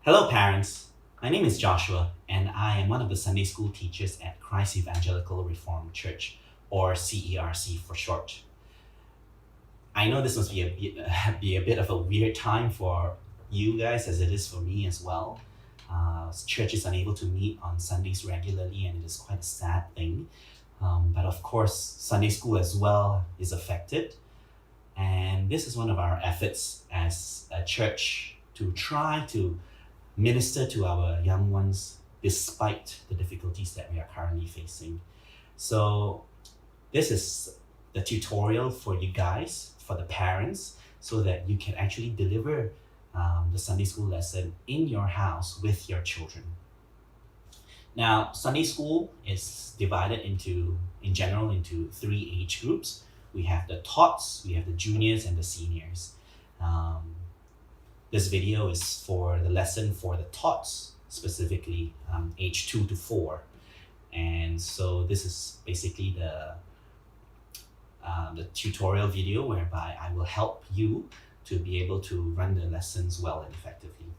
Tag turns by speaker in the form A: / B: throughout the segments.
A: Hello, parents. My name is Joshua, and I am one of the Sunday school teachers at Christ Evangelical Reformed Church, or CERC for short. I know this must be be a bit of a weird time for you guys, as it is for me as well. Church is unable to meet on Sundays regularly, and it is quite a sad thing. But of course, Sunday school as well is affected, and this is one of our efforts as a church to try to minister to our young ones despite the difficulties that we are currently facing. So this is the tutorial for you guys, for the parents, so that you can actually deliver the Sunday school lesson in your house with your children. Now, Sunday school is divided in general, into three age groups. We have the Tots, we have the juniors, and the seniors. This video is for the lesson for the Tots, specifically age 2 to 4. And so this is basically the tutorial video whereby I will help you to be able to run the lessons well and effectively.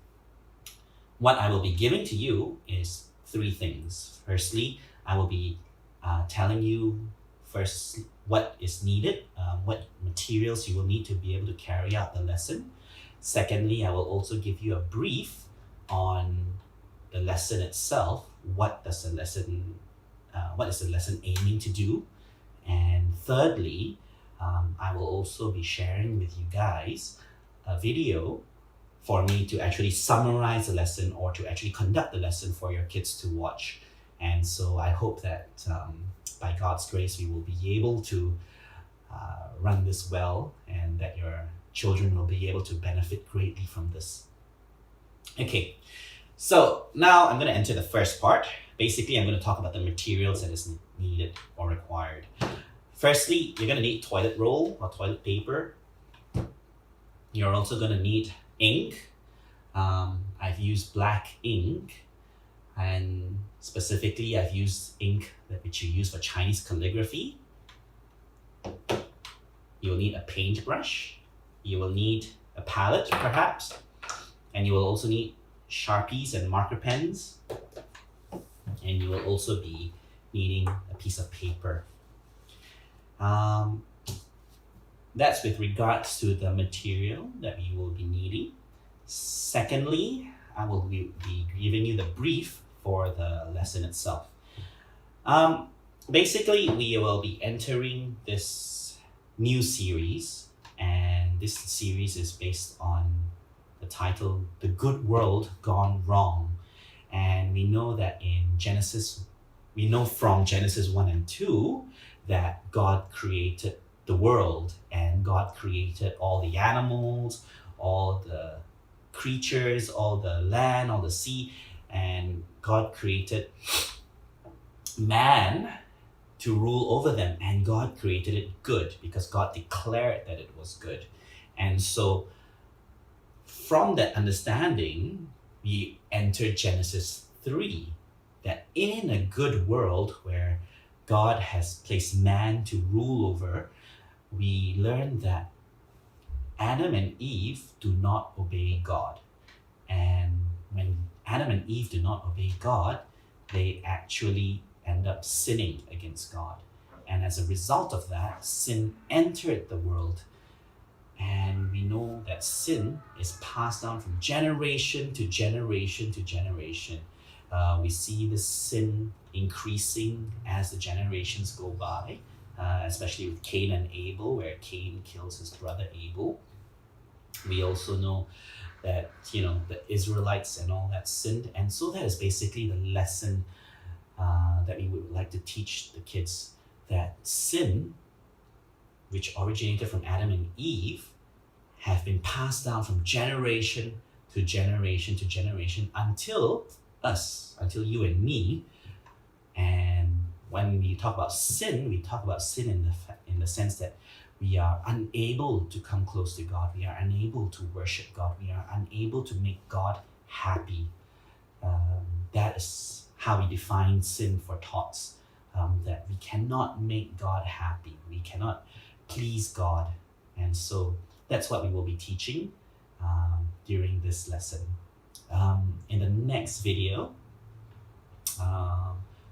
A: What I will be giving to you is three things. Firstly, I will be telling you first what is needed, what materials you will need to be able to carry out the lesson. Secondly, I will also give you a brief on the lesson itself. What is the lesson aiming to do? And thirdly, I will also be sharing with you guys a video for me to actually summarize the lesson or to actually conduct the lesson for your kids to watch. And so I hope that by God's grace, we will be able to run this well, and that your children will be able to benefit greatly from this. Okay, so now I'm going to enter the first part. Basically, I'm going to talk about the materials that is needed or required. Firstly, you're going to need toilet roll or toilet paper. You're also going to need ink. I've used black ink, and specifically I've used ink which you use for Chinese calligraphy. You'll need a paintbrush. You will need a palette, perhaps, and you will also need Sharpies and marker pens, and you will also be needing a piece of paper. That's with regards to the material that we will be needing. Secondly, I will be giving you the brief for the lesson itself. Basically, we will be entering this new series, and this series is based on the title, The Good World Gone Wrong. And we know that from Genesis 1 and 2 that God created the world, and God created all the animals, all the creatures, all the land, all the sea, and God created man to rule over them, and God created it good because God declared that it was good. And so from that understanding, we enter Genesis 3, that in a good world where God has placed man to rule over, we learn that Adam and Eve do not obey God. And when Adam and Eve do not obey God, they actually end up sinning against God. And as a result of that, sin entered the world. And we know that sin is passed down from generation to generation to generation. We see this sin increasing as the generations go by, especially with Cain and Abel, where Cain kills his brother Abel. We also know that, the Israelites and all that sinned. And so that is basically the lesson that we would like to teach the kids, that sin, which originated from Adam and Eve, have been passed down from generation to generation to generation until you and me. And when we talk about sin, we talk about sin in the sense that we are unable to come close to God. We are unable to worship God. We are unable to make God happy. That is how we define sin for Tots. That we cannot make God happy. We cannot please God. And so that's what we will be teaching during this lesson. In the next video,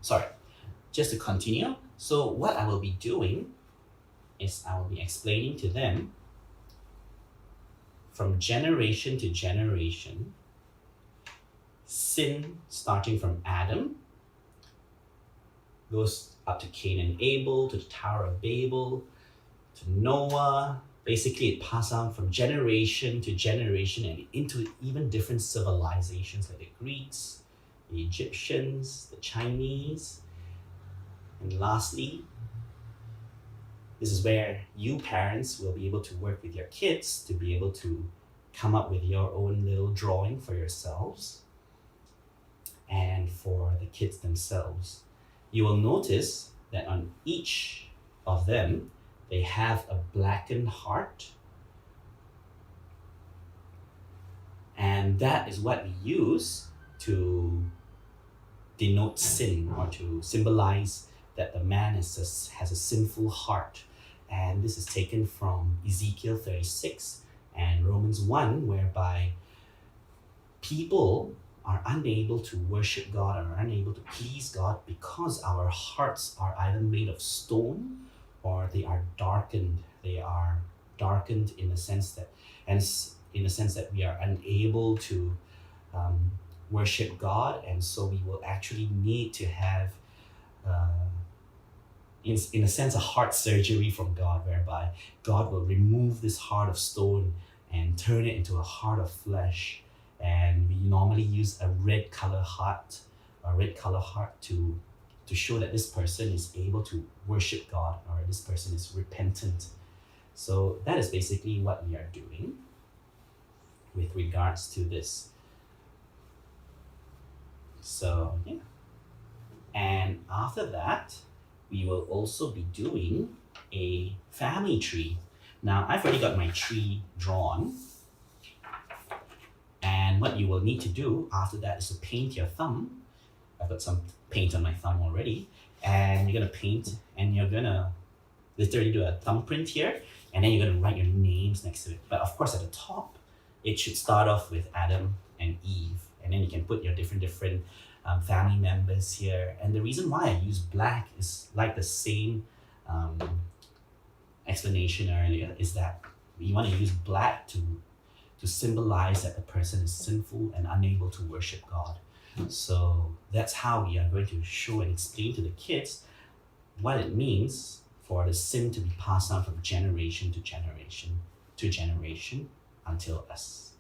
A: sorry, just to continue. So what I will be doing is I will be explaining to them from generation to generation, sin starting from Adam goes up to Cain and Abel, to the Tower of Babel, to Noah. Basically, it passed on from generation to generation and into even different civilizations like the Greeks, the Egyptians, the Chinese. And lastly, this is where you parents will be able to work with your kids to be able to come up with your own little drawing for yourselves and for the kids themselves. You will notice that on each of them, they have a blackened heart. And that is what we use to denote sin or to symbolize that the man has a sinful heart. And this is taken from Ezekiel 36 and Romans 1, whereby people are unable to worship God or are unable to please God because our hearts are either made of stone or they are darkened. They are darkened in the sense that, we are unable to worship God, and so we will actually need to have, in a sense, a heart surgery from God, whereby God will remove this heart of stone and turn it into a heart of flesh. And we normally use a red color heart to show that this person is able to worship God or this person is repentant. So that is basically what we are doing with regards to this. So yeah. And after that, we will also be doing a family tree. Now, I've already got my tree drawn. And what you will need to do after that is to paint your thumb. I've got some paint on my thumb already. And you're going to paint and you're going to literally do a thumbprint here. And then you're going to write your names next to it. But of course, at the top, it should start off with Adam and Eve. And then you can put your different family members here. And the reason why I use black is like the same explanation earlier, is that you want to use black to symbolize that the person is sinful and unable to worship God. So that's how we are going to show and explain to the kids what it means for the sin to be passed on from generation to generation until us.